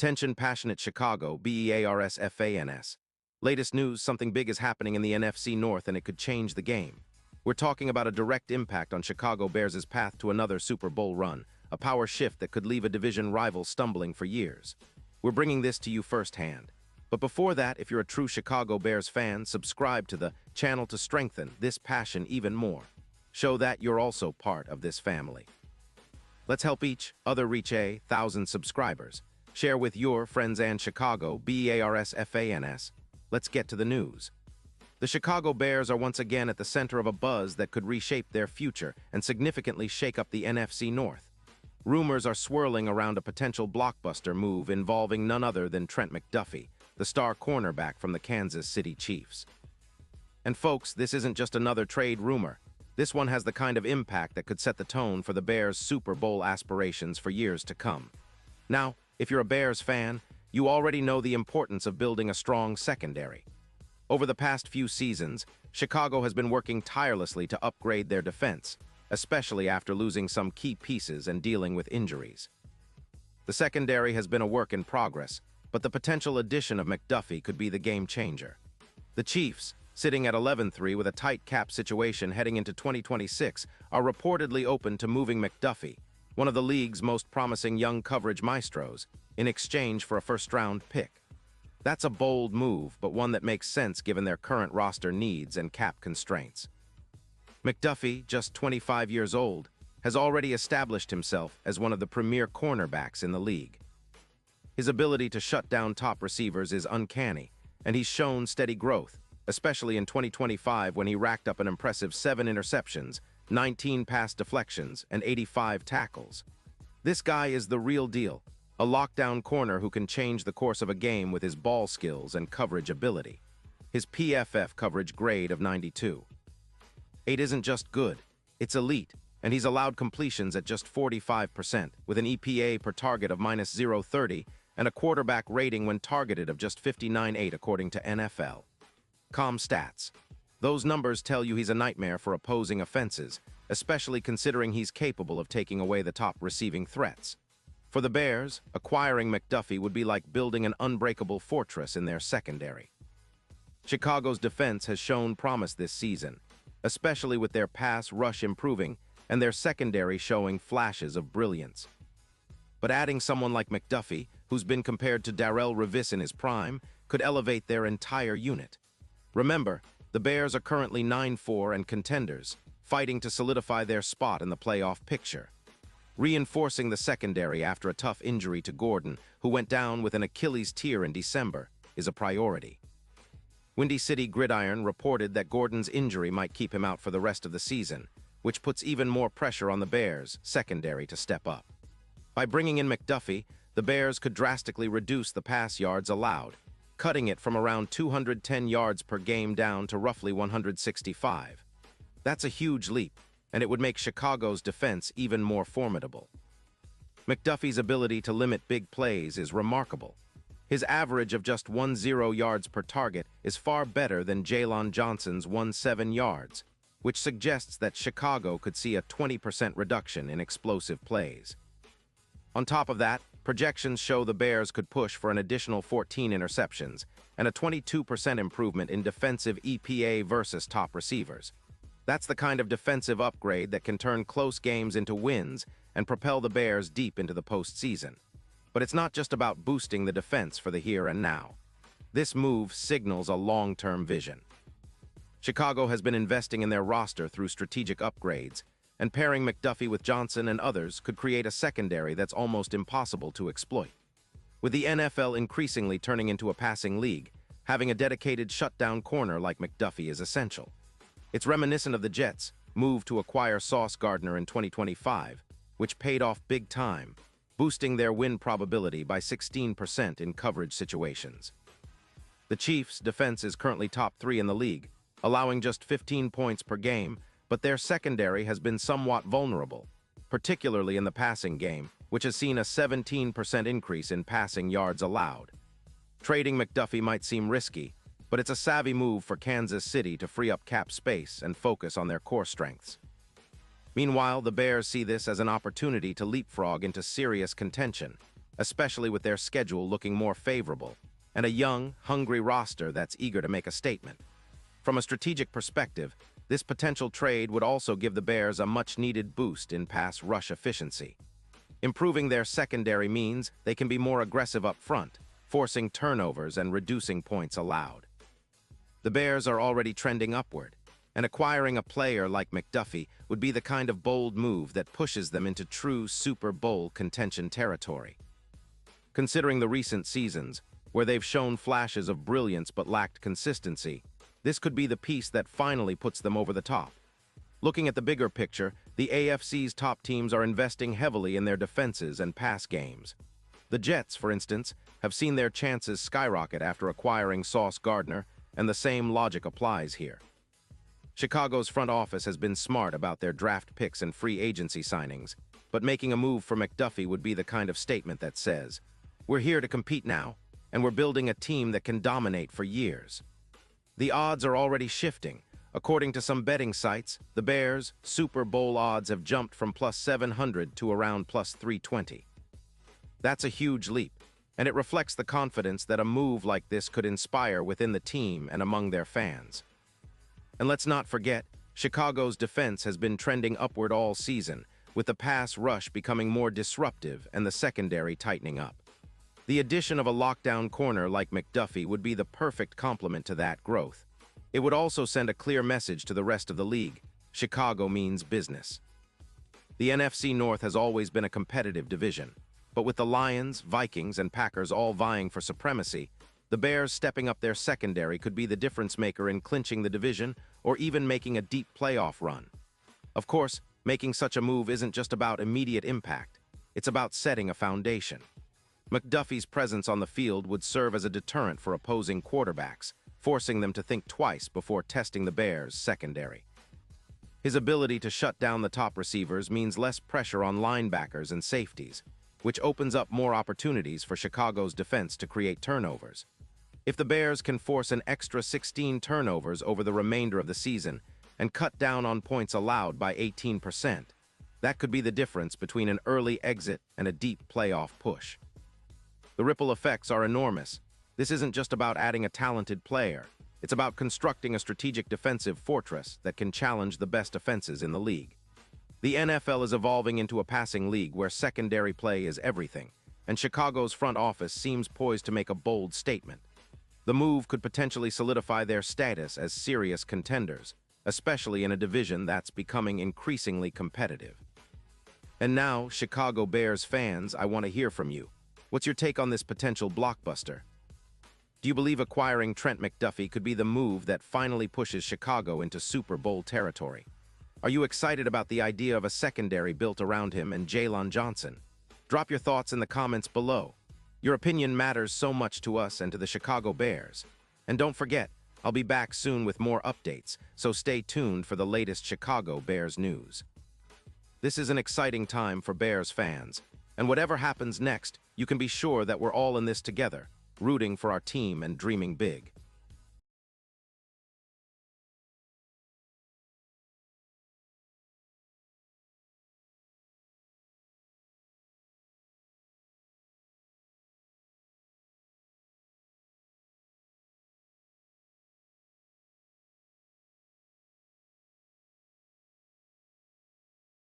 Attention passionate Chicago, Bears fans. Latest news, something big is happening in the NFC North and it could change the game. We're talking about a direct impact on Chicago Bears' path to another Super Bowl run, a power shift that could leave a division rival stumbling for years. We're bringing this to you firsthand. But before that, if you're a true Chicago Bears fan, subscribe to the channel to strengthen this passion even more. Show that you're also part of this family. Let's help each other reach 1,000 subscribers. Share with your friends and Chicago, Bears fans. Let's get to the news. The Chicago Bears are once again at the center of a buzz that could reshape their future and significantly shake up the NFC North. Rumors are swirling around a potential blockbuster move involving none other than Trent McDuffie, the star cornerback from the Kansas City Chiefs. And folks, this isn't just another trade rumor. This one has the kind of impact that could set the tone for the Bears' Super Bowl aspirations for years to come. Now, if you're a Bears fan, you already know the importance of building a strong secondary. Over the past few seasons, Chicago has been working tirelessly to upgrade their defense, especially after losing some key pieces and dealing with injuries. The secondary has been a work in progress, but the potential addition of McDuffie could be the game changer. The Chiefs, sitting at 11-3 with a tight cap situation heading into 2026, are reportedly open to moving McDuffie, one of the league's most promising young coverage maestros, in exchange for a first-round pick. That's a bold move, but one that makes sense given their current roster needs and cap constraints. McDuffie, just 25 years old, has already established himself as one of the premier cornerbacks in the league. His ability to shut down top receivers is uncanny, and he's shown steady growth, especially in 2025 when he racked up an impressive 7 interceptions, 19 pass deflections, and 85 tackles. This guy is the real deal, a lockdown corner who can change the course of a game with his ball skills and coverage ability. His PFF coverage grade of 92. 8 isn't just good, it's elite, and he's allowed completions at just 45%, with an EPA per target of -0.30 and a quarterback rating when targeted of just 59.8 according to NFL.com stats. Those numbers tell you he's a nightmare for opposing offenses, especially considering he's capable of taking away the top receiving threats. For the Bears, acquiring McDuffie would be like building an unbreakable fortress in their secondary. Chicago's defense has shown promise this season, especially with their pass rush improving and their secondary showing flashes of brilliance. But adding someone like McDuffie, who's been compared to Darrelle Revis in his prime, could elevate their entire unit. Remember, the Bears are currently 9-4 and contenders, fighting to solidify their spot in the playoff picture. Reinforcing the secondary after a tough injury to Gordon, who went down with an Achilles tear in December, is a priority. Windy City Gridiron reported that Gordon's injury might keep him out for the rest of the season, which puts even more pressure on the Bears' secondary to step up. By bringing in McDuffie, the Bears could drastically reduce the pass yards allowed, cutting it from around 210 yards per game down to roughly 165. That's a huge leap, and it would make Chicago's defense even more formidable. McDuffie's ability to limit big plays is remarkable. His average of just 10 yards per target is far better than Jaylon Johnson's 17 yards, which suggests that Chicago could see a 20% reduction in explosive plays. On top of that, projections show the Bears could push for an additional 14 interceptions and a 22% improvement in defensive EPA versus top receivers. That's the kind of defensive upgrade that can turn close games into wins and propel the Bears deep into the postseason. But it's not just about boosting the defense for the here and now. This move signals a long-term vision. Chicago has been investing in their roster through strategic upgrades, and pairing McDuffie with Johnson and others could create a secondary that's almost impossible to exploit. With the NFL increasingly turning into a passing league, having a dedicated shutdown corner like McDuffie is essential. It's reminiscent of the Jets' move to acquire Sauce Gardner in 2025, which paid off big time, boosting their win probability by 16% in coverage situations. The Chiefs' defense is currently top 3 in the league, allowing just 15 points per game, but their secondary has been somewhat vulnerable, particularly in the passing game, which has seen a 17% increase in passing yards allowed. Trading McDuffie might seem risky, but it's a savvy move for Kansas City to free up cap space and focus on their core strengths. Meanwhile, the Bears see this as an opportunity to leapfrog into serious contention, especially with their schedule looking more favorable, and a young, hungry roster that's eager to make a statement. From a strategic perspective, this potential trade would also give the Bears a much-needed boost in pass rush efficiency. Improving their secondary means they can be more aggressive up front, forcing turnovers and reducing points allowed. The Bears are already trending upward, and acquiring a player like McDuffie would be the kind of bold move that pushes them into true Super Bowl contention territory. Considering the recent seasons, where they've shown flashes of brilliance but lacked consistency, this could be the piece that finally puts them over the top. Looking at the bigger picture, the AFC's top teams are investing heavily in their defenses and pass games. The Jets, for instance, have seen their chances skyrocket after acquiring Sauce Gardner, and the same logic applies here. Chicago's front office has been smart about their draft picks and free agency signings, but making a move for McDuffie would be the kind of statement that says, "We're here to compete now, and we're building a team that can dominate for years." The odds are already shifting. According to some betting sites, the Bears' Super Bowl odds have jumped from plus 700 to around plus 320. That's a huge leap, and it reflects the confidence that a move like this could inspire within the team and among their fans. And let's not forget, Chicago's defense has been trending upward all season, with the pass rush becoming more disruptive and the secondary tightening up. The addition of a lockdown corner like McDuffie would be the perfect complement to that growth. It would also send a clear message to the rest of the league: Chicago means business. The NFC North has always been a competitive division, but with the Lions, Vikings, and Packers all vying for supremacy, the Bears stepping up their secondary could be the difference maker in clinching the division or even making a deep playoff run. Of course, making such a move isn't just about immediate impact, it's about setting a foundation. McDuffie's presence on the field would serve as a deterrent for opposing quarterbacks, forcing them to think twice before testing the Bears' secondary. His ability to shut down the top receivers means less pressure on linebackers and safeties, which opens up more opportunities for Chicago's defense to create turnovers. If the Bears can force an extra 16 turnovers over the remainder of the season and cut down on points allowed by 18%, that could be the difference between an early exit and a deep playoff push. The ripple effects are enormous. This isn't just about adding a talented player. It's about constructing a strategic defensive fortress that can challenge the best offenses in the league. The NFL is evolving into a passing league where secondary play is everything, and Chicago's front office seems poised to make a bold statement. The move could potentially solidify their status as serious contenders, especially in a division that's becoming increasingly competitive. And now, Chicago Bears fans, I want to hear from you. What's your take on this potential blockbuster? Do you believe acquiring Trent McDuffie could be the move that finally pushes Chicago into Super Bowl territory? Are you excited about the idea of a secondary built around him and Jalen Johnson? Drop your thoughts in the comments below. Your opinion matters so much to us and to the Chicago Bears. And don't forget, I'll be back soon with more updates, so stay tuned for the latest Chicago Bears news. This is an exciting time for Bears fans, and whatever happens next, you can be sure that we're all in this together, rooting for our team and dreaming big.